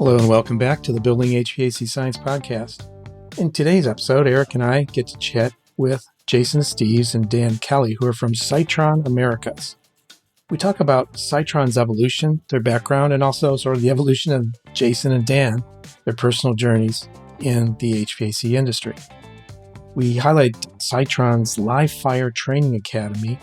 Hello and welcome back to the Building HVAC Science Podcast. In today's episode, Eric and I get to chat with Jason Esteves and Dan Kelly, who are from Seitron Americas. We talk about Seitron's evolution, their background, and also sort of the evolution of Jason and Dan, their personal journeys in the HVAC industry. We highlight Seitron's Live Fire Training Academy,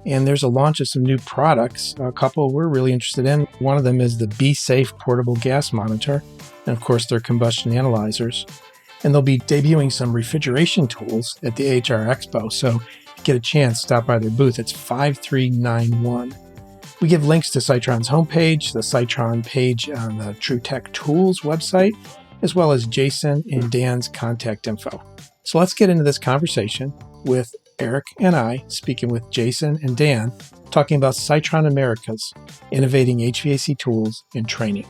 and there's a launch of some new products, a couple we're really interested in. One of them is the BeSafe portable gas monitor, and of course their combustion analyzers. And they'll be debuting some refrigeration tools at the AHR Expo, so if you get a chance, stop by their booth. It's 5391. We give links to Seitron's homepage, the Seitron page on the TrueTech Tools website, as well as Jason and Dan's contact info. So let's get into this conversation with Eric and I, speaking with Jason and Dan, talking about Seitron Americas, innovating HVAC tools and training.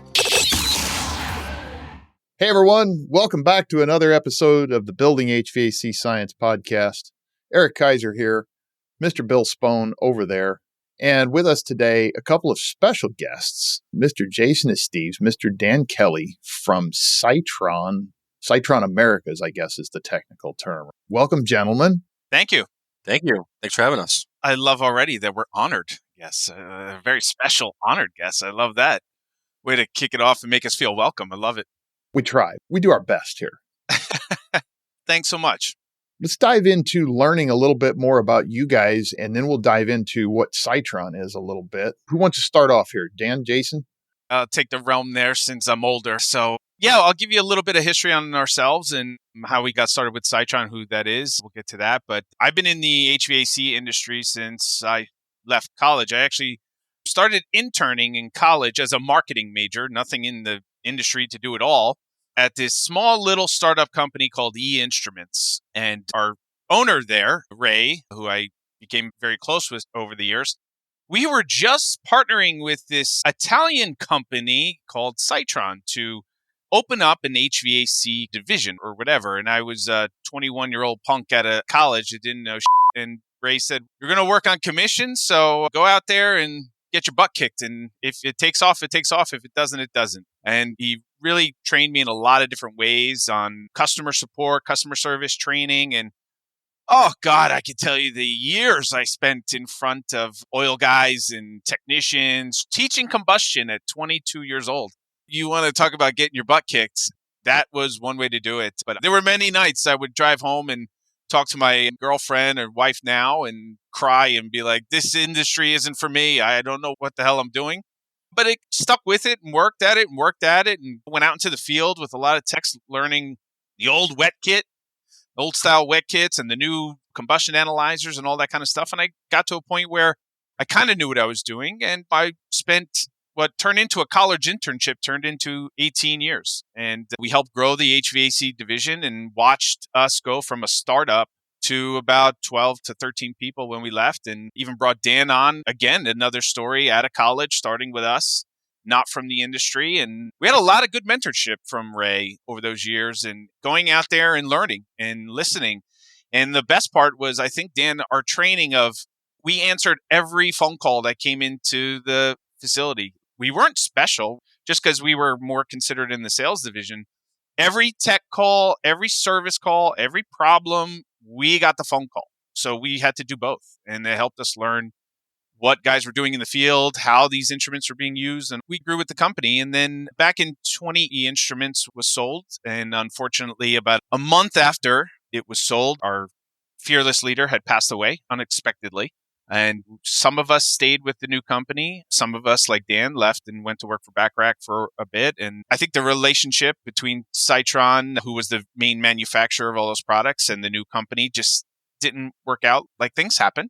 Hey everyone, welcome back to another episode of the Building HVAC Science Podcast. Eric Kaiser here, Mr. Bill Spohn over there. And with us today, a couple of special guests, Mr. Jason Esteves, Mr. Dan Kelly from Seitron Americas, I guess is the technical term. Welcome, gentlemen. Thank you. Thank you. Thanks for having us. I love already that we're honored. Yes, a very special honored guest. I love that. Way to kick it off and make us feel welcome. I love it. We try. We do our best here. Thanks so much. Let's dive into learning a little bit more about you guys, and then we'll dive into what Seitron is a little bit. Who wants to start off here? Dan, Jason? I'll take the realm there since I'm older. So yeah, I'll give you a little bit of history on ourselves and how we got started with Seitron, who that is. We'll get to that. But I've been in the HVAC industry since I left college. I actually started interning in college as a marketing major, nothing in the industry to do at all, at this small little startup company called E-Instruments. And our owner there, Ray, who I became very close with over the years, we were just partnering with this Italian company called Seitron to open up an HVAC division or whatever. And I was a 21-year-old punk out of college that didn't know shit. And Ray said, "You're going to work on commission, so go out there and get your butt kicked. And if it takes off, it takes off. If it doesn't, it doesn't." And he really trained me in a lot of different ways on customer support, customer service training. And oh God, I could tell you the years I spent in front of oil guys and technicians teaching combustion at 22 years old. You want to talk about getting your butt kicked. That was one way to do it. But there were many nights I would drive home and talk to my girlfriend or wife now and cry and be like, this industry isn't for me. I don't know what the hell I'm doing. But it stuck with it and worked at it and went out into the field with a lot of techs learning the old wet kit, old style wet kits and the new combustion analyzers and all that kind of stuff. And I got to a point where I kind of knew what I was doing. And I spent what turned into a college internship turned into 18 years. And we helped grow the HVAC division and watched us go from a startup to about 12 to 13 people when we left, and even brought Dan on again, another story out of college, starting with us, not from the industry. And we had a lot of good mentorship from Ray over those years and going out there and learning and listening. And the best part was, I think, Dan, our training of, we answered every phone call that came into the facility. We weren't special just because we were more considered in the sales division. Every tech call, every service call, every problem, we got the phone call. So we had to do both. And it helped us learn what guys were doing in the field, how these instruments were being used. And we grew with the company. And then back in 20, E-Instruments was sold. And unfortunately, about a month after it was sold, our fearless leader had passed away unexpectedly. And some of us stayed with the new company. Some of us, like Dan, left and went to work for Backrack for a bit. And I think the relationship between Seitron, who was the main manufacturer of all those products, and the new company just didn't work out. Like, things happen.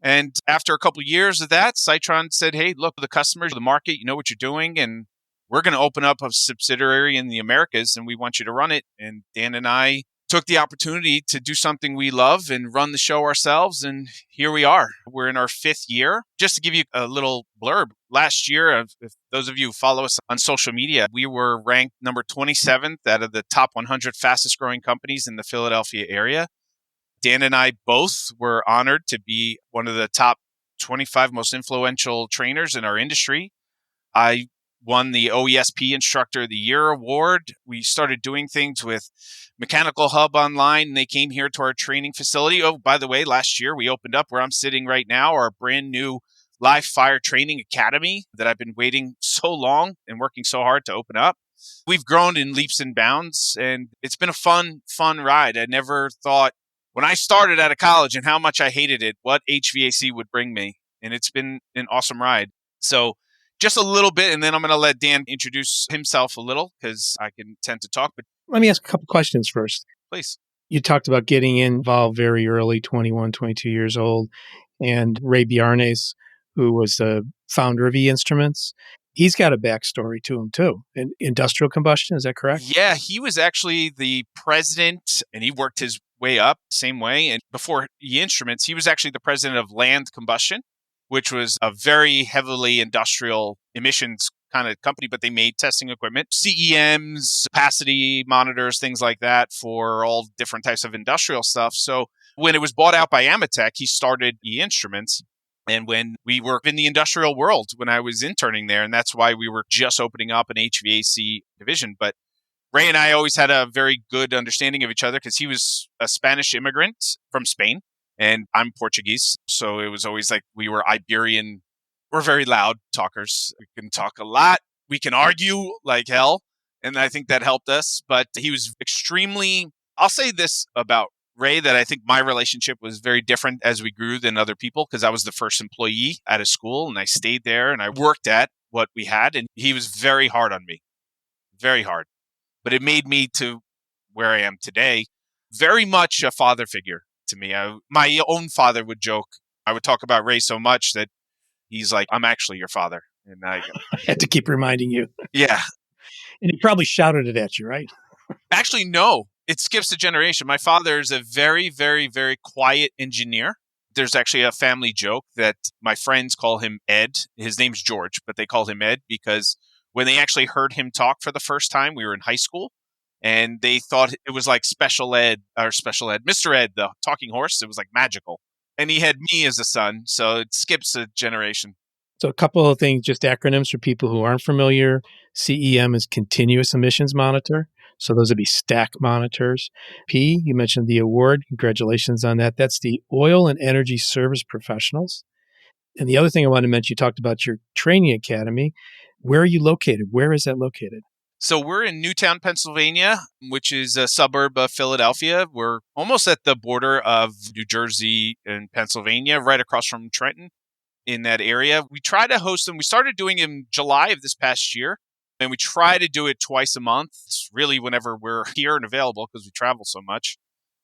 And after a couple of years of that, Seitron said, "Hey, look, the customers, the market, you know what you're doing, and we're going to open up a subsidiary in the Americas, and we want you to run it." And Dan and I took the opportunity to do something we love and run the show ourselves. And here we are. We're in our 5th year. Just to give you a little blurb, last year, if those of you who follow us on social media, we were ranked number 27th out of the top 100 fastest growing companies in the Philadelphia area. Dan and I both were honored to be one of the top 25 most influential trainers in our industry. I won the OESP Instructor of the Year award. We started doing things with Mechanical Hub Online, and they came here to our training facility. Oh, by the way, last year we opened up where I'm sitting right now, our brand new live fire training academy that I've been waiting so long and working so hard to open up. We've grown in leaps and bounds, and it's been a fun ride. I never thought when I started out of college and how much I hated it, what HVAC would bring me. And it's been an awesome ride. So just a little bit, and then I'm going to let Dan introduce himself a little because I can tend to talk. But Let me ask a couple questions first. please. You talked about getting involved very early, 21, 22 years old, and Ray Biarnes, who was the founder of E-Instruments, he's got a backstory to him too. And industrial combustion, is that correct? Yeah, he was actually the president, and he worked his way up same way. And before E-Instruments, he was actually the president of Land Combustion, which was a very heavily industrial emissions kind of company, but they made testing equipment, CEMs, capacity monitors, things like that for all different types of industrial stuff. So when it was bought out by Amatec, he started E-Instruments. And when we were in the industrial world, when I was interning there, and that's why we were just opening up an HVAC division. But Ray and I always had a very good understanding of each other because he was a Spanish immigrant from Spain and I'm Portuguese. So it was always like we were Iberian. We're very loud talkers. We can talk a lot. We can argue like hell. And I think that helped us. But he was extremely, I'll say this about Ray, that I think my relationship was very different as we grew than other people because I was the first employee out of school and I stayed there and I worked at what we had. And he was very hard on me, very hard. But it made me to where I am today, very much a father figure to me. My own father would joke. I would talk about Ray so much that he's like, I'm actually your father. And I had to keep reminding you. Yeah. And he probably shouted it at you, right? Actually, no. It skips a generation. My father is a very, very, very quiet engineer. There's actually a family joke that my friends call him Ed. His name's George, but they call him Ed because when they actually heard him talk for the first time, we were in high school and they thought it was like Mr. Ed, the talking horse. It was like magical. And he had me as a son. So it skips a generation. So a couple of things, just acronyms for people who aren't familiar. CEM is Continuous Emissions Monitor. So those would be stack monitors. P, you mentioned the award. Congratulations on that. That's the Oil and Energy Service Professionals. And the other thing I wanted to mention, you talked about your training academy. Where are you located? Where is that located? So we're in Newtown, Pennsylvania, which is a suburb of Philadelphia. We're almost at the border of New Jersey and Pennsylvania, right across from Trenton in that area. We try to host them. We started doing them in July of this past year. And we try to do it twice a month. It's really whenever we're here and available because we travel so much.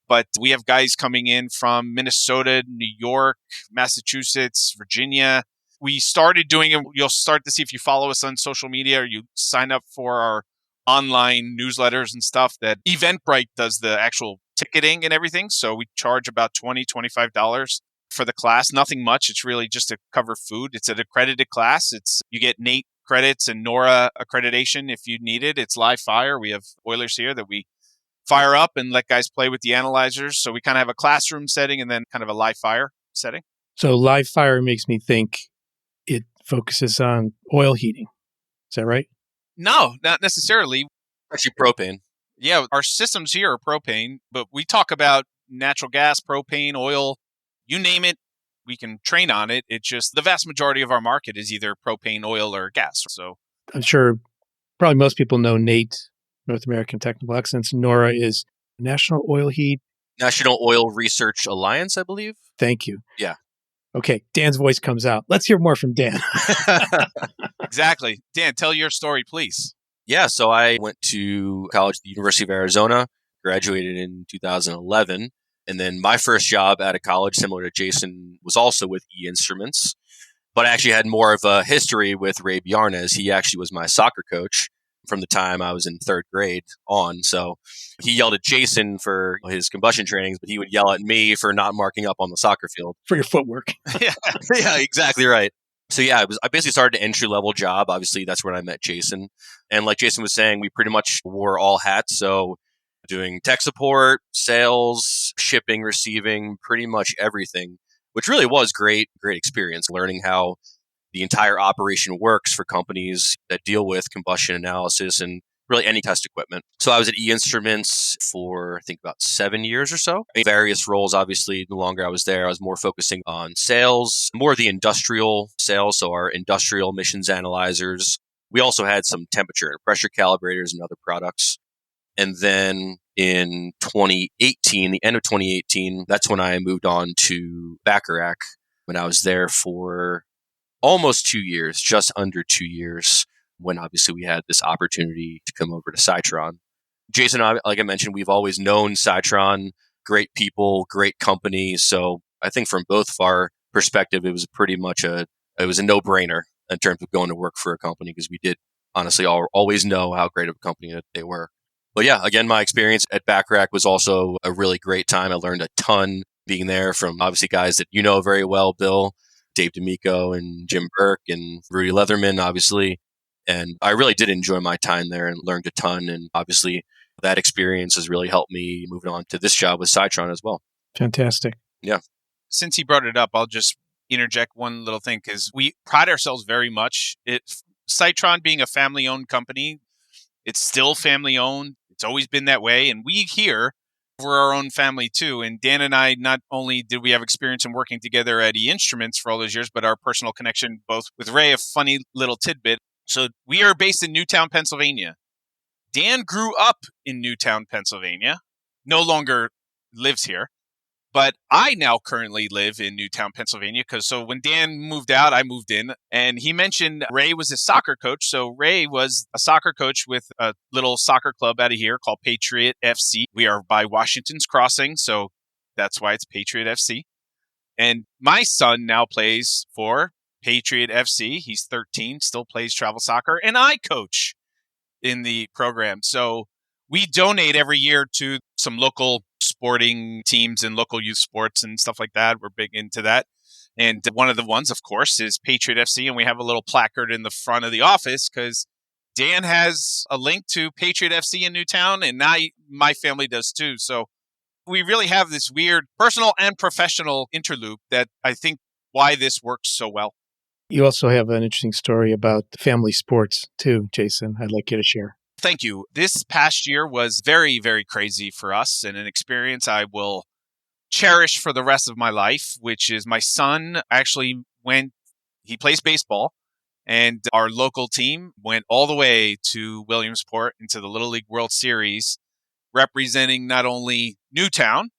But we have guys coming in from Minnesota, New York, Massachusetts, Virginia. We started doing it. You'll start to see if you follow us on social media or you sign up for our online newsletters and stuff that Eventbrite does the actual ticketing and everything. So we charge about $20, $25 for the class. Nothing much. It's really just to cover food. It's an accredited class. You get NATE credits and NORA accreditation if you need it. It's live fire. We have boilers here that we fire up and let guys play with the analyzers. So we kind of have a classroom setting and then kind of a live fire setting. So live fire makes me think it focuses on oil heating. Is that right? No, not necessarily. Actually, propane. Yeah, our systems here are propane, but we talk about natural gas, propane, oil, you name it. We can train on it. It's just the vast majority of our market is either propane, oil, or gas. So I'm sure probably most people know NATE, North American Technical Excellence. NORA is National Oil Heat. National Oil Research Alliance, I believe. Thank you. Yeah. Okay, Dan's voice comes out. Let's hear more from Dan. Exactly. Dan, tell your story, please. Yeah, so I went to college at the University of Arizona, graduated in 2011. And then my first job out of college, similar to Jason, was also with E-Instruments. But I actually had more of a history with Ray Biarnes. He actually was my soccer coach from the time I was in third grade on. So he yelled at Jason for his combustion trainings, but he would yell at me for not marking up on the soccer field. For your footwork. Yeah, exactly right. So yeah, I basically started an entry-level job. Obviously, that's when I met Jason. And like Jason was saying, we pretty much wore all hats. So doing tech support, sales, shipping, receiving, pretty much everything, which really was great experience, learning how the entire operation works for companies that deal with combustion analysis and really any test equipment. So I was at E-Instruments for, I think, about 7 years or so. In various roles, obviously, the longer I was there, I was more focusing on sales, more of the industrial sales, so our industrial emissions analyzers. We also had some temperature and pressure calibrators and other products. And then in 2018, the end of 2018, that's when I moved on to Bacharach, when I was there for almost 2 years, just under 2 years, when obviously we had this opportunity to come over to Seitron. Jason, like I mentioned, we've always known Seitron, great people, great company. So I think from both of our perspective, it was pretty much it was a no-brainer in terms of going to work for a company, because we did honestly always know how great of a company that they were. But yeah, again, my experience at Bacharach was also a really great time. I learned a ton being there from obviously guys that you know very well, Bill, Dave D'Amico and Jim Burke and Rudy Leatherman, obviously. And I really did enjoy my time there and learned a ton. And obviously that experience has really helped me move on to this job with Seitron as well. Fantastic. Yeah. Since he brought it up, I'll just interject one little thing, because we pride ourselves very much. Seitron being a family-owned company, it's still family-owned. It's always been that way. And we here, we're our own family too. And Dan and I, not only did we have experience in working together at E-Instruments for all those years, but our personal connection both with Ray, a funny little tidbit. So we are based in Newtown, Pennsylvania. Dan grew up in Newtown, Pennsylvania, no longer lives here. But I now currently live in Newtown, Pennsylvania, because so when Dan moved out, I moved in. And he mentioned Ray was a soccer coach. So Ray was a soccer coach with a little soccer club out of here called Patriot FC. We are by Washington's Crossing, so that's why it's Patriot FC. And my son now plays for Patriot FC. He's 13, still plays travel soccer, and I coach in the program. So we donate every year to some local sporting teams and local youth sports and stuff like that. We're big into that. And one of the ones, of course, is Patriot FC. And we have a little placard in the front of the office because Dan has a link to Patriot FC in Newtown, and now my family does too. So we really have this weird personal and professional interloop that I think why this works so well. You also have an interesting story about family sports too, Jason. I'd like you to share. Thank you. This past year was very, very crazy for us and an experience I will cherish for the rest of my life, which is my son actually he plays baseball, and our local team went all the way to Williamsport into the Little League World Series, representing not only Newtown,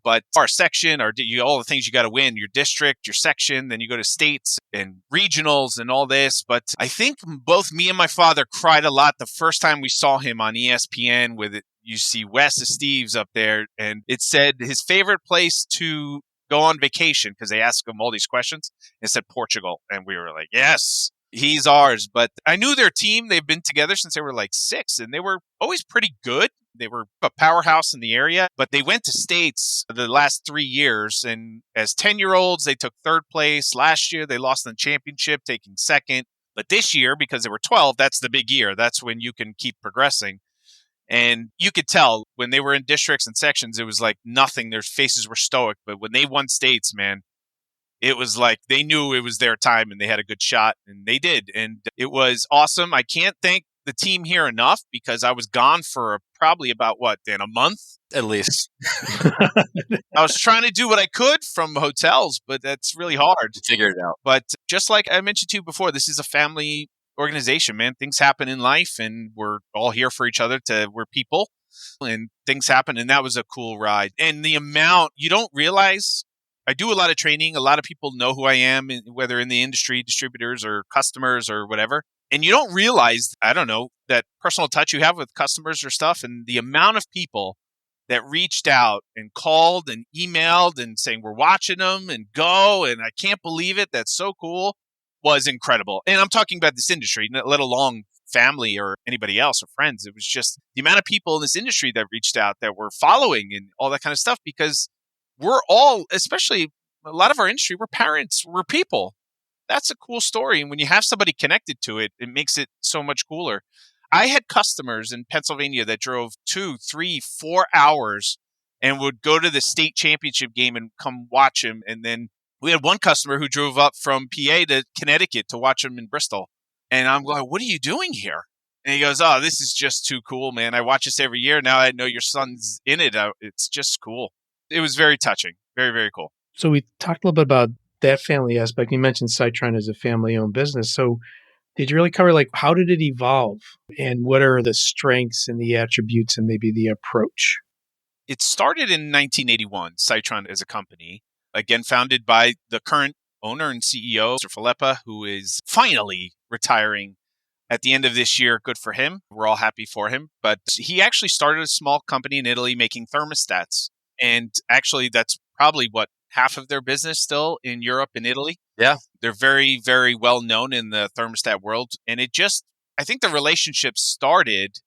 but our section, all the things you got to win, your district, your section, then you go to states and regionals and all this. But I think both me and my father cried a lot the first time we saw him on ESPN with it. You see Wes Esteves up there, and it said his favorite place to go on vacation, because they ask him all these questions. It said Portugal. And we were like, yes, he's ours. But I knew their team. They've been together since they were like 6, and they were always pretty good. They were a powerhouse in the area, but they went to states the last 3 years. And as 10-year-olds, they took 3rd place. Last year, they lost in the championship, taking 2nd. But this year, because they were 12, that's the big year. That's when you can keep progressing. And you could tell when they were in districts and sections, it was like nothing. Their faces were stoic. But when they won states, man, it was like they knew it was their time and they had a good shot, and they did. And it was awesome. I can't thank the team here enough, because I was gone for probably about Dan, a month? At least. I was trying to do what I could from hotels, but that's really hard. Figure it out. But just like I mentioned to you before, this is a family organization, man. Things happen in life, and we're all here for each other. We're people, and things happen, and that was a cool ride. And the amount, you don't realize, I do a lot of training. A lot of people know who I am, whether in the industry, distributors or customers or whatever. And you don't realize, I don't know, that personal touch you have with customers or stuff, and the amount of people that reached out and called and emailed and saying, we're watching them and go, and I can't believe it, that's so cool, was incredible. And I'm talking about this industry, let alone family or anybody else or friends. It was just the amount of people in this industry that reached out that were following and all that kind of stuff, because we're all, especially a lot of our industry, we're parents, we're people. That's a cool story. And when you have somebody connected to it, it makes it so much cooler. I had customers in Pennsylvania that drove 2, 3, 4 hours and would go to the state championship game and come watch him. And then We had one customer who drove up from PA to Connecticut to watch him in Bristol. And I'm going, what are you doing here? And he goes, oh, this is just too cool, man. I watch this every year. Now I know your son's in it. It's just cool. It was very touching. Very, very cool. So we talked a little bit about that family aspect. You mentioned Seitron as a family-owned business. So did you really cover, like, how did it evolve? And what are the strengths and the attributes and maybe the approach? It started in 1981, Seitron as a company, again, founded by the current owner and CEO, Mr. Filippa, who is finally retiring at the end of this year. Good for him. We're all happy for him. But he actually started a small company in Italy making thermostats. And actually, that's probably half of their business still in Europe and Italy. Yeah. They're very, very well known in the thermostat world. And I think the relationship started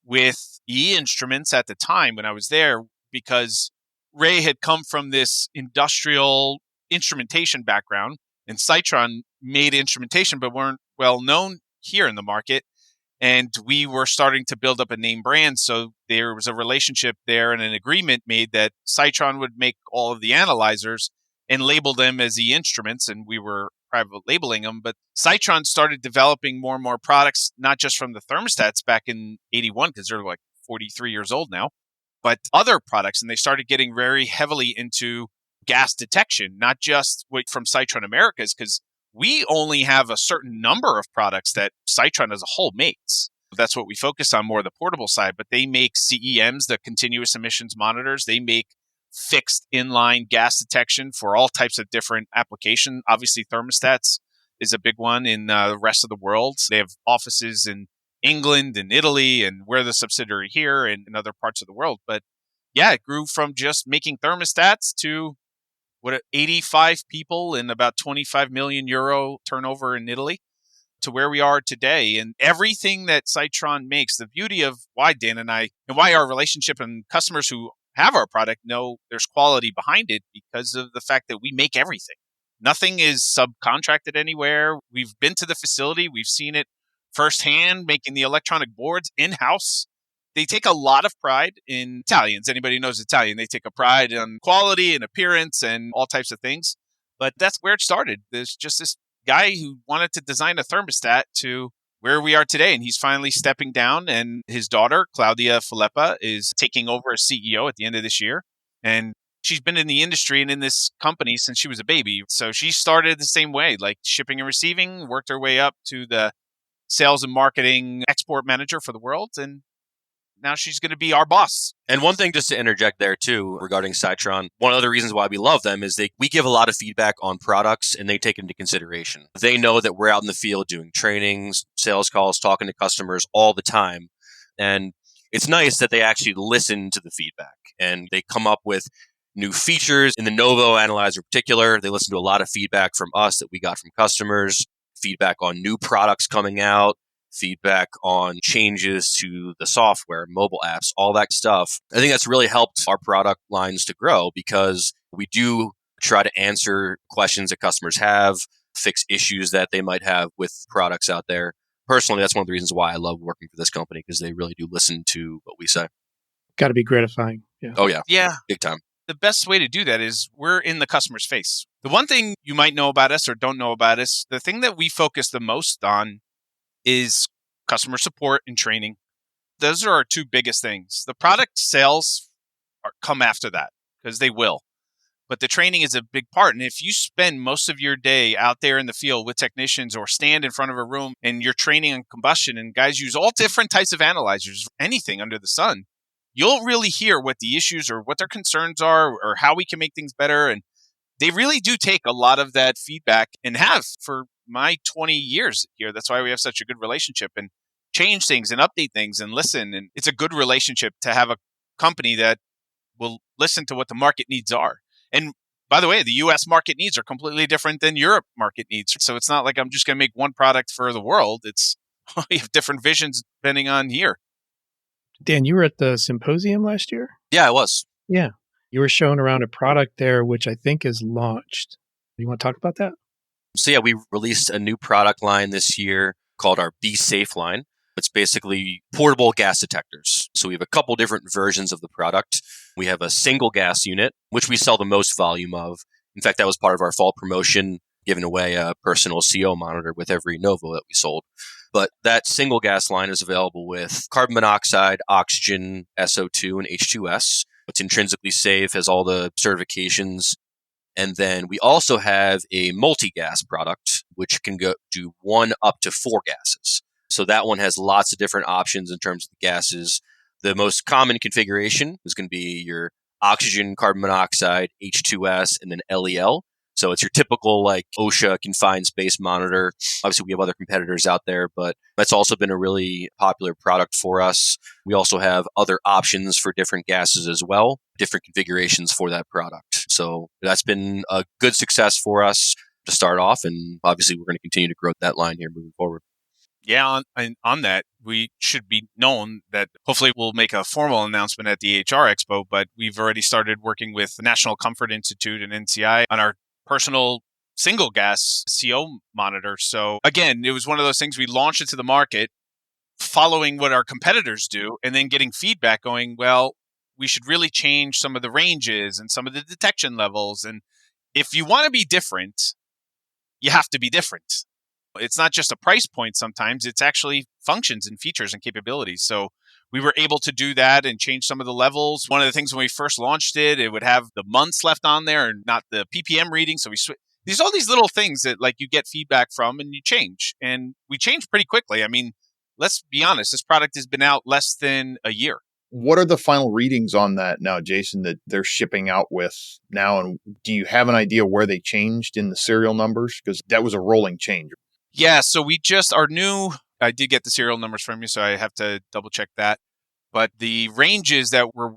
with E Instruments at the time when I was there, because Ray had come from this industrial instrumentation background, and Seitron made instrumentation but weren't well known here in the market. And we were starting to build up a name brand. So there was a relationship there and an agreement made that Seitron would make all of the analyzers and label them as E Instruments, and we were private labeling them. But Seitron started developing more and more products, not just from the thermostats back in 81, because they're like 43 years old now, but other products. And they started getting very heavily into gas detection, not just from Seitron Americas, because we only have a certain number of products that Seitron as a whole makes. That's what we focus on, more the portable side. But they make CEMs, the continuous emissions monitors. They make fixed inline gas detection for all types of different applications. Obviously, thermostats is a big one in the rest of the world. They have offices in England and Italy, and we're the subsidiary here and in other parts of the world. But yeah, it grew from just making thermostats to 85 people and about 25 million euro turnover in Italy to where we are today. And everything that Seitron makes, the beauty of why Dan and I, and why our relationship and customers who have our product know there's quality behind it, because of the fact that we make everything. Nothing is subcontracted anywhere. We've been to the facility. We've seen it firsthand, making the electronic boards in-house. They take a lot of pride in Italians. Anybody who knows Italian, they take a pride in quality and appearance and all types of things. But that's where it started. There's just this guy who wanted to design a thermostat to where we are today. And he's finally stepping down. And his daughter, Claudia Filippa, is taking over as CEO at the end of this year. And she's been in the industry and in this company since she was a baby. So she started the same way, like shipping and receiving, worked her way up to the sales and marketing export manager for the world. And now she's going to be our boss. And one thing just to interject there too regarding Seitron, one of the reasons why we love them is we give a lot of feedback on products and they take it into consideration. They know that we're out in the field doing trainings, sales calls, talking to customers all the time. And it's nice that they actually listen to the feedback and they come up with new features. In the Novo Analyzer in particular, they listen to a lot of feedback from us that we got from customers, feedback on new products coming out, feedback on changes to the software, mobile apps, all that stuff. I think that's really helped our product lines to grow because we do try to answer questions that customers have, fix issues that they might have with products out there. Personally, that's one of the reasons why I love working for this company, because they really do listen to what we say. Got to be gratifying. Yeah. Oh, yeah. Yeah. Big time. The best way to do that is we're in the customer's face. The one thing you might know about us or don't know about us, the thing that we focus the most on is customer support and training. Those are our two biggest things. The product sales come after that because they will. But the training is a big part. And if you spend most of your day out there in the field with technicians or stand in front of a room and you're training on combustion and guys use all different types of analyzers, anything under the sun, you'll really hear what the issues or what their concerns are or how we can make things better. And they really do take a lot of that feedback and have for my 20 years here. That's why we have such a good relationship and change things and update things and listen. And it's a good relationship to have a company that will listen to what the market needs are. And by the way, the US market needs are completely different than Europe market needs. So it's not like I'm just going to make one product for the world. It's we have different visions depending on here. Dan, you were at the symposium last year? Yeah, I was. Yeah. You were showing around a product there, which I think is launched. You want to talk about that? So yeah, we released a new product line this year called our BeSafe line. It's basically portable gas detectors. So we have a couple different versions of the product. We have a single gas unit, which we sell the most volume of. In fact, that was part of our fall promotion, giving away a personal CO monitor with every Novo that we sold. But that single gas line is available with carbon monoxide, oxygen, SO2, and H2S. It's intrinsically safe, has all the certifications. And then we also have a multi-gas product, which can go do 1 up to 4 gases. So that one has lots of different options in terms of the gases. The most common configuration is going to be your oxygen, carbon monoxide, H2S, and then LEL. So it's your typical like OSHA confined space monitor. Obviously, we have other competitors out there, but that's also been a really popular product for us. We also have other options for different gases as well, different configurations for that product. So that's been a good success for us to start off. And obviously, we're going to continue to grow that line here moving forward. Yeah, on that, we should be known that hopefully we'll make a formal announcement at the AHR Expo, but we've already started working with the National Comfort Institute and NCI on our personal single gas CO monitor. So again, it was one of those things we launched into the market following what our competitors do and then getting feedback going, well, we should really change some of the ranges and some of the detection levels. And if you want to be different, you have to be different. It's not just a price point sometimes, it's actually functions and features and capabilities. So we were able to do that and change some of the levels. One of the things when we first launched it, it would have the months left on there and not the ppm reading. So there's all these little things that like you get feedback from and you change. And we changed pretty quickly. I mean, let's be honest, this product has been out less than a year. What are the final readings on that now, Jason, that they're shipping out with now? And do you have an idea where they changed in the serial numbers? Because that was a rolling change. Yeah, so I did get the serial numbers from you, so I have to double check that. But the ranges that were,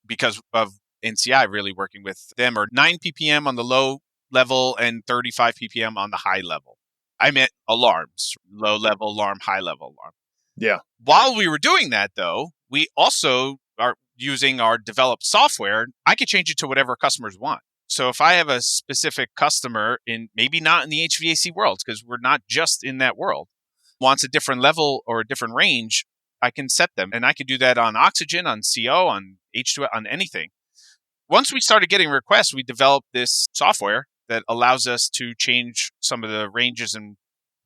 because of NCI really working with them, are 9 ppm on the low level and 35 ppm on the high level. I meant alarms, low level alarm, high level alarm. Yeah. While we were doing that, though, we also are using our developed software. I could change it to whatever customers want. So if I have a specific customer maybe not in the HVAC world, because we're not just in that world, wants a different level or a different range, I can set them. And I can do that on oxygen, on CO, on H2, on anything. Once we started getting requests, we developed this software that allows us to change some of the ranges and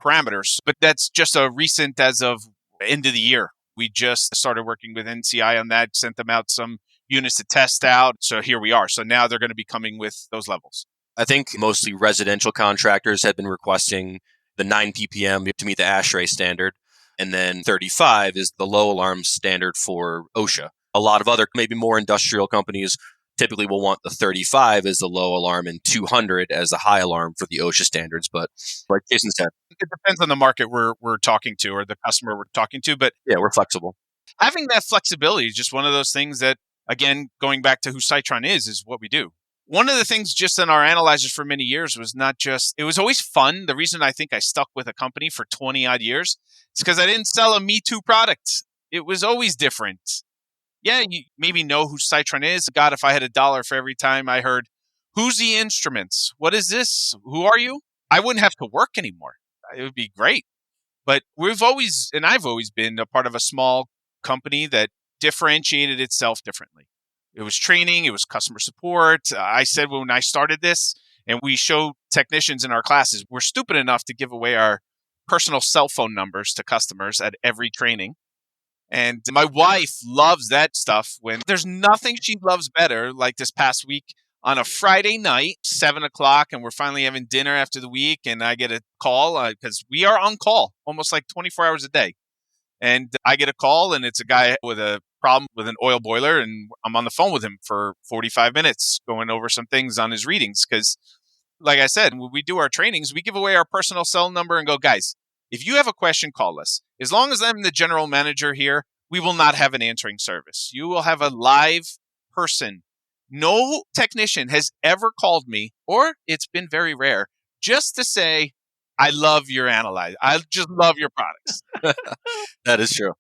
parameters. But that's just a recent as of end of the year. We just started working with NCI on that, sent them out some units to test out. So here we are. So now they're going to be coming with those levels. I think mostly residential contractors have been requesting the 9 ppm to meet the ASHRAE standard. And then 35 is the low alarm standard for OSHA. A lot of other, maybe more industrial companies typically will want the 35 as the low alarm and 200 as the high alarm for the OSHA standards. But like Jason said, it depends on the market we're talking to or the customer we're talking to. But yeah, we're flexible. Having that flexibility is just one of those things that, again, going back to who Seitron is what we do. One of the things just in our analyzers for many years was not just, it was always fun. The reason I think I stuck with a company for 20 odd years is because I didn't sell a Me Too product. It was always different. Yeah, you maybe know who Seitron is. God, if I had $1 for every time I heard, who's the instruments? What is this? Who are you? I wouldn't have to work anymore. It would be great. But I've always been a part of a small company that differentiated itself differently. It was training. It was customer support. I said when I started this, and we show technicians in our classes, we're stupid enough to give away our personal cell phone numbers to customers at every training. And my wife loves that stuff. When there's nothing she loves better, like this past week on a Friday night, 7:00, and we're finally having dinner after the week, and I get a call because we are on call almost like 24 hours a day. And I get a call, and it's a guy with a problem with an oil boiler, and I'm on the phone with him for 45 minutes going over some things on his readings. Because, like I said, when we do our trainings, we give away our personal cell number and go, guys, if you have a question, call us. As long as I'm the general manager here, we will not have an answering service. You will have a live person. No technician has ever called me, or it's been very rare, just to say, I love your analyzer. I just love your products. That is true.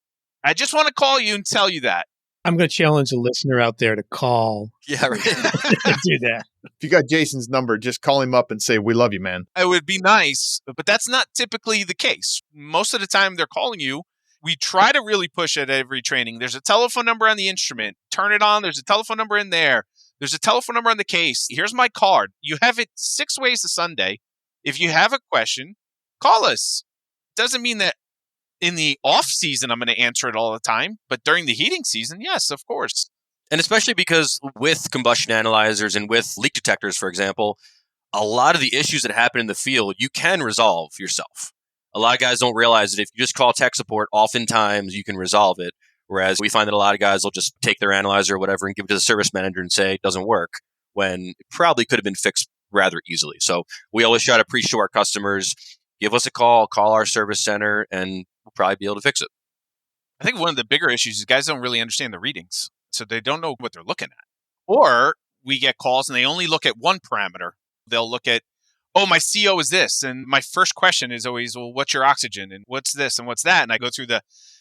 I just want to call you and tell you that. I'm going to challenge a listener out there to call. Yeah, right. Do that. If you got Jason's number, just call him up and say, we love you, man. It would be nice, but that's not typically the case. Most of the time they're calling you. We try to really push at every training. There's a telephone number on the instrument. Turn it on. There's a telephone number in there. There's a telephone number on the case. Here's my card. You have it 6 ways to Sunday. If you have a question, call us. Doesn't mean that in the off season, I'm going to answer it all the time. But during the heating season, yes, of course. And especially because with combustion analyzers and with leak detectors, for example, a lot of the issues that happen in the field, you can resolve yourself. A lot of guys don't realize that if you just call tech support, oftentimes you can resolve it. Whereas we find that a lot of guys will just take their analyzer or whatever and give it to the service manager and say it doesn't work, when it probably could have been fixed rather easily. So we always try to pre-show our customers, give us a call our service center, and we'll probably be able to fix it. I think one of the bigger issues is guys don't really understand the readings. So they don't know what they're looking at. Or we get calls and they only look at one parameter. They'll look at, oh, my CO is this. And my first question is always, well, what's your oxygen? And what's this? And what's that? And I go through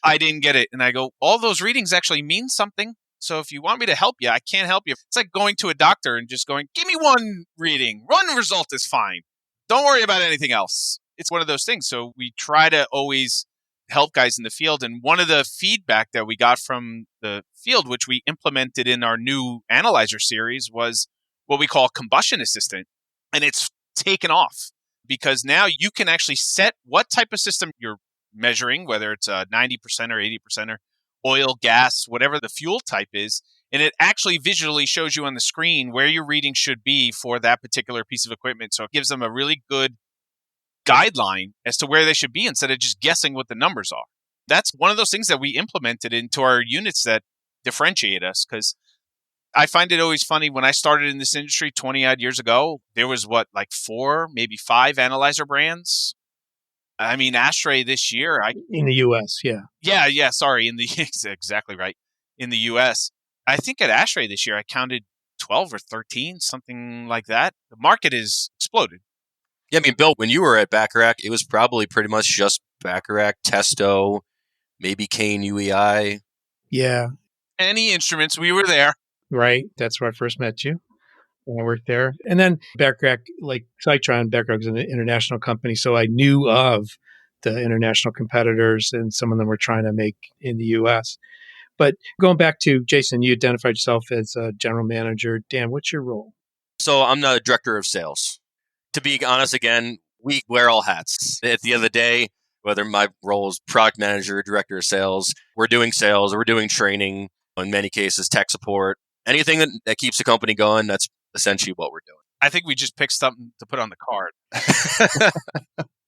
I didn't get it. And I go, all those readings actually mean something. So if you want me to help you, I can't help you. It's like going to a doctor and just going, give me one reading. One result is fine. Don't worry about anything else. It's one of those things. So we try to always help guys in the field. And one of the feedback that we got from the field, which we implemented in our new analyzer series, was what we call combustion assistant. And it's taken off because now you can actually set what type of system you're measuring, whether it's a 90% or 80% or oil, gas, whatever the fuel type is. And it actually visually shows you on the screen where your reading should be for that particular piece of equipment. So it gives them a really good guideline as to where they should be instead of just guessing what the numbers are. That's one of those things that we implemented into our units that differentiate us, because I find it always funny. When I started in this industry 20 odd years ago, there was 4, maybe 5 analyzer brands. I mean, ASHRAE this year. In the U.S., yeah. Yeah, sorry. Exactly right. In the U.S. I think at ASHRAE this year, I counted 12 or 13, something like that. The market has exploded. Yeah, I mean, Bill, when you were at Bacharach, it was probably pretty much just Bacharach, Testo, maybe Kane UEI. Yeah. Any instruments, we were there. Right. That's where I first met you when I worked there. And then Bacharach, like Seitron, Bacharach is an international company. So I knew of the international competitors, and some of them were trying to make in the U.S. But going back to Jason, you identified yourself as a general manager. Dan, what's your role? So I'm the director of sales. To be honest, again, we wear all hats. At the end of the day, whether my role is product manager, director of sales, we're doing training, in many cases, tech support. Anything that keeps the company going, that's essentially what we're doing. I think we just picked something to put on the card.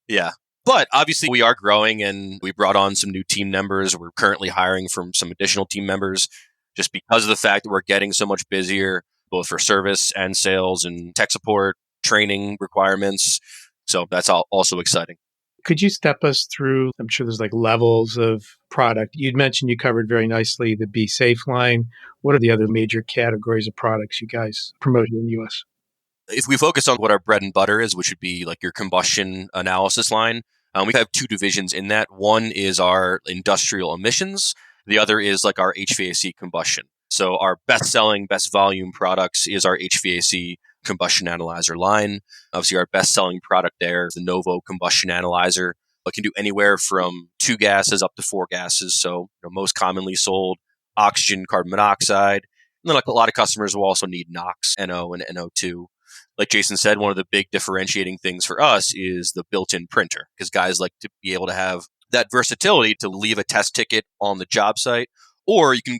Yeah. But obviously we are growing, and we brought on some new team members. We're currently hiring from some additional team members just because of the fact that we're getting so much busier, both for service and sales and tech support, training requirements. So that's also exciting. Could you step us through, I'm sure there's levels of product. You'd mentioned you covered very nicely the BeSafe line. What are the other major categories of products you guys promote in the U.S.? If we focus on what our bread and butter is, which would be like your combustion analysis line, we have 2 divisions in that. One is our industrial emissions. The other is like our HVAC combustion. So our best-selling, best volume products is our HVAC combustion analyzer line. Obviously, our best-selling product there is the Novo combustion analyzer. It can do anywhere from 2 gases up to 4 gases. So most commonly sold, oxygen, carbon monoxide. And then a lot of customers will also need NOx, NO, and NO2. Like Jason said, one of the big differentiating things for us is the built-in printer, because guys like to be able to have that versatility to leave a test ticket on the job site, or you can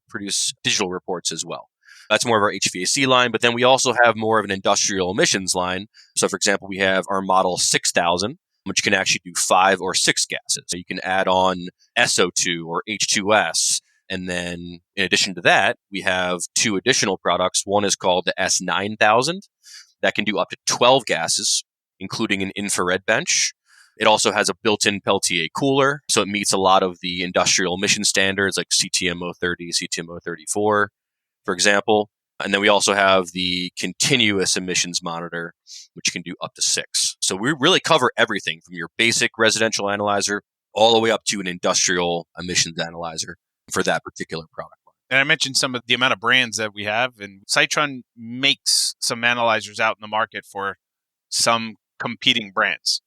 produce digital reports as well. That's more of our HVAC line, but then we also have more of an industrial emissions line. So for example, we have our model 6000, which can actually do 5 or 6 gases. So you can add on SO2 or H2S. And then in addition to that, we have 2 additional products. One is called the S9000 that can do up to 12 gases, including an infrared bench. It also has a built-in Peltier cooler, so it meets a lot of the industrial emission standards like CTM 030, CTM 034, for example. And then we also have the continuous emissions monitor, which can do up to 6. So we really cover everything from your basic residential analyzer all the way up to an industrial emissions analyzer for that particular product. And I mentioned some of the amount of brands that we have, and Seitron makes some analyzers out in the market for some competing brands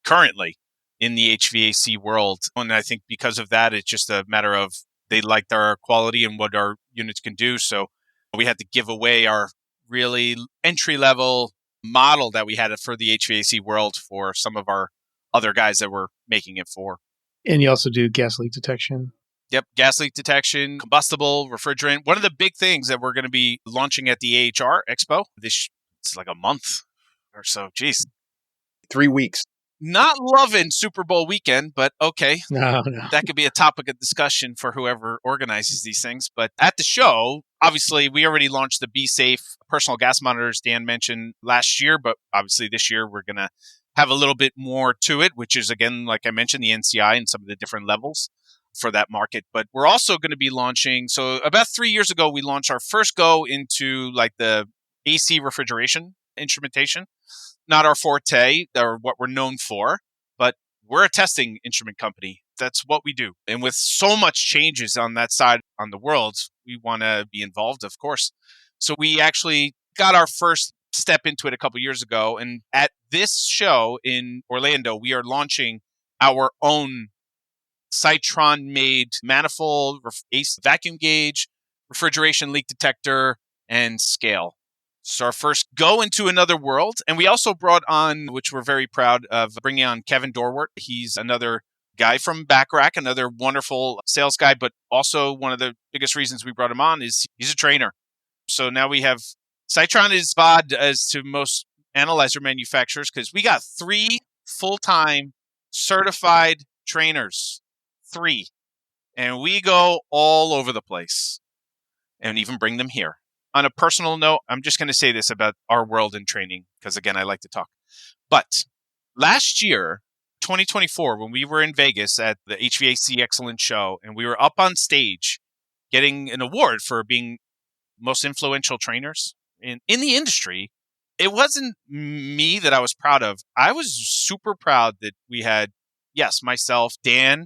currently in the HVAC world. And I think because of that, it's just a matter of they liked our quality and what our units can do. So We had to give away our really entry-level model that we had for the HVAC world for some of our other guys that were making it for. And you also do gas leak detection. Yep, gas leak detection, combustible, refrigerant. One of the big things that we're going to be launching at the AHR Expo, it's like a month or so. Jeez. 3 weeks. Not loving Super Bowl weekend, but okay. No. That could be a topic of discussion for whoever organizes these things. But at the show, obviously, we already launched the BeSafe personal gas monitors Dan mentioned last year, but obviously this year we're going to have a little bit more to it, which is, again, like I mentioned, the NCI and some of the different levels for that market. But we're also going to be launching, so about 3 years ago, we launched our first go into like the AC refrigeration instrumentation. Not our forte or what we're known for, but we're a testing instrument company. That's what we do. And with so much changes on that side on the world, we want to be involved, of course. So we actually got our first step into it a couple years ago. And at this show in Orlando, we are launching our own Seitron-made manifold, ACE vacuum gauge, refrigeration leak detector, and scale. So our first go into another world. And we also brought on, which we're very proud of, bringing on Kevin Dorwart. He's another guy from Backrack, another wonderful sales guy, but also one of the biggest reasons we brought him on is he's a trainer. So now we have, Seitron is odd as to most analyzer manufacturers because we got 3 full-time certified trainers. 3. And we go all over the place and even bring them here. On a personal note, I'm just going to say this about our world in training, because again, I like to talk. But last year, 2024, when we were in Vegas at the HVAC Excellence Show, and we were up on stage getting an award for being most influential trainers in the industry, it wasn't me that I was proud of. I was super proud that we had, yes, myself, Dan,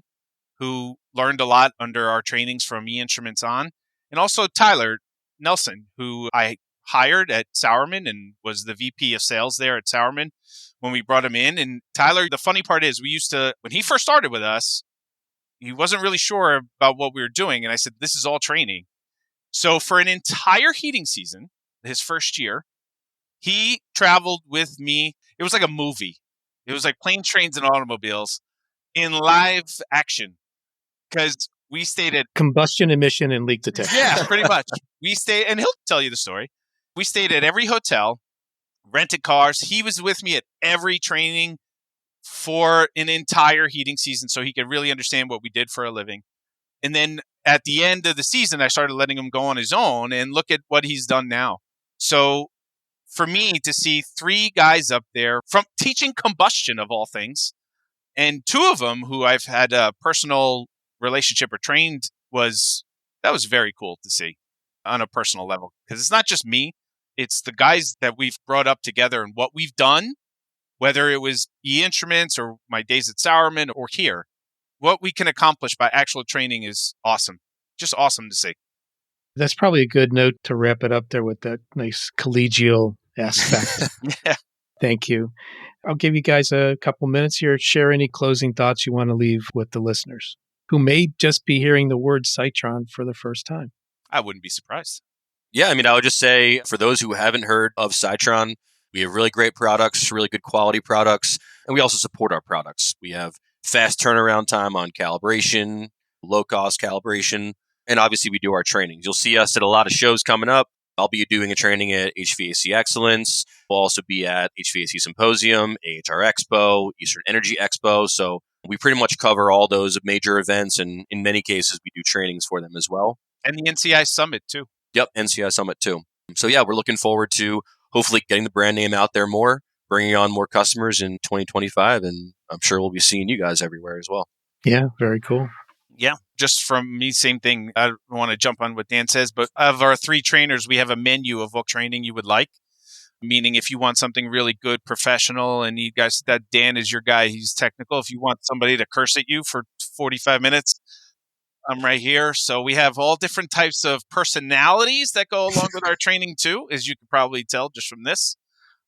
who learned a lot under our trainings from E-Instruments on, and also Tyler Nelson, who I hired at Sauerman and was the VP of sales there at Sauerman when we brought him in. And Tyler, the funny part is when he first started with us, he wasn't really sure about what we were doing. And I said, this is all training. So for an entire heating season, his first year, he traveled with me. It was like a movie. It was like planes, trains, and automobiles in live action because we stayed at combustion, emission, and leak detection. Yeah, pretty much. We stayed, and he'll tell you the story. We stayed at every hotel, rented cars. He was with me at every training for an entire heating season so he could really understand what we did for a living. And then at the end of the season, I started letting him go on his own and look at what he's done now. So for me to see 3 guys up there from teaching combustion of all things, and 2 of them who I've had a personal relationship or trained that was very cool to see on a personal level, because it's not just me, it's the guys that we've brought up together and what we've done, whether it was E-Instruments or my days at Sauerman or here, what we can accomplish by actual training is awesome. Just awesome to see. That's probably a good note to wrap it up there with that nice collegial aspect. Yeah. Thank you. I'll give you guys a couple minutes here. Share any closing thoughts you want to leave with the listeners who may just be hearing the word Seitron for the first time. I wouldn't be surprised. Yeah, I would just say for those who haven't heard of Seitron, we have really great products, really good quality products, and we also support our products. We have fast turnaround time on calibration, low-cost calibration, and obviously we do our trainings. You'll see us at a lot of shows coming up. I'll be doing a training at HVAC Excellence. We'll also be at HVAC Symposium, AHR Expo, Eastern Energy Expo. So we pretty much cover all those major events, and in many cases, we do trainings for them as well. And the NCI Summit, too. Yep, NCI Summit, too. So yeah, we're looking forward to hopefully getting the brand name out there more, bringing on more customers in 2025, and I'm sure we'll be seeing you guys everywhere as well. Yeah, very cool. Yeah, just from me, same thing. I don't want to jump on what Dan says, but of our 3 trainers, we have a menu of what training you would like. Meaning if you want something really good, professional, and you guys, that Dan is your guy, he's technical. If you want somebody to curse at you for 45 minutes, I'm right here. So we have all different types of personalities that go along with our training too, as you can probably tell just from this.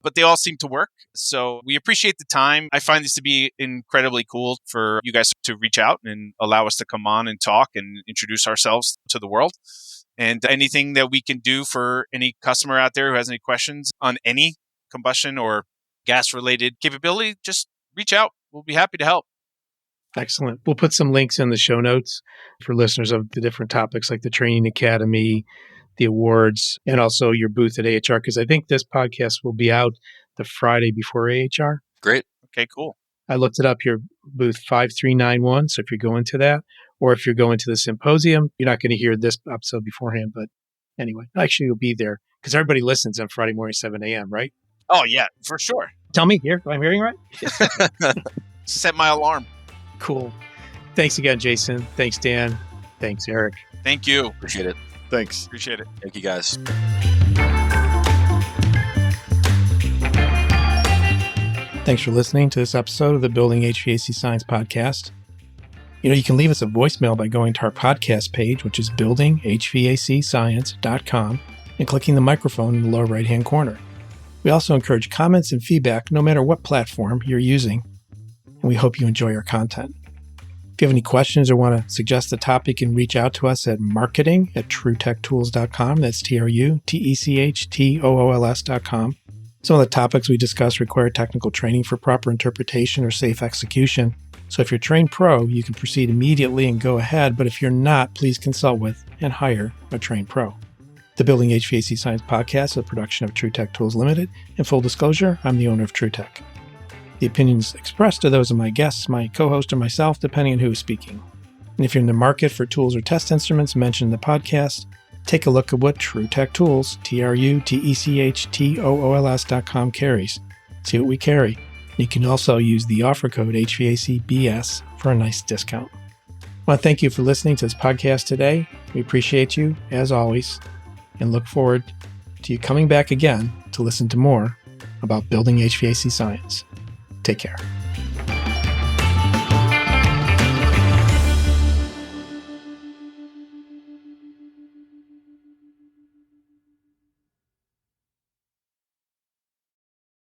But they all seem to work. So we appreciate the time. I find this to be incredibly cool for you guys to reach out and allow us to come on and talk and introduce ourselves to the world. And anything that we can do for any customer out there who has any questions on any combustion or gas-related capability, just reach out. We'll be happy to help. Excellent. We'll put some links in the show notes for listeners of the different topics like the Training Academy, the awards, and also your booth at AHR, because I think this podcast will be out the Friday before AHR. Great. Okay, cool. I looked it up, your booth 5391. So if you're going to that, or if you're going to the symposium, you're not going to hear this episode beforehand. But anyway, actually, you'll be there because everybody listens on Friday morning, 7 a.m., right? Oh, yeah, for sure. Tell me here, am I hearing right? Set my alarm. Cool. Thanks again, Jason. Thanks, Dan. Thanks, Eric. Thank you. Appreciate it. Thanks. Appreciate it. Thank you, guys. Thanks for listening to this episode of the Building HVAC Science Podcast. You can leave us a voicemail by going to our podcast page, which is buildinghvacscience.com, and clicking the microphone in the lower right-hand corner. We also encourage comments and feedback no matter what platform you're using, and we hope you enjoy our content. If you have any questions or want to suggest a topic, you can reach out to us at marketing@trutechtools.com. That's TRUTECHTOOLS.com. Some of the topics we discuss require technical training for proper interpretation or safe execution. So if you're trained pro, you can proceed immediately and go ahead, but if you're not, please consult with and hire a trained pro. The Building HVAC Science Podcast is a production of TruTech Tools Limited. In full disclosure, I'm the owner of TruTech. The opinions expressed are those of my guests, my co-host, or myself, depending on who is speaking. And if you're in the market for tools or test instruments mentioned in the podcast, take a look at what TruTech Tools, TRUTECHTOOLS.com carries. See what we carry. You can also use the offer code HVACBS for a nice discount. I want to thank you for listening to this podcast today. We appreciate you, as always, and look forward to you coming back again to listen to more about building HVAC science. Take care.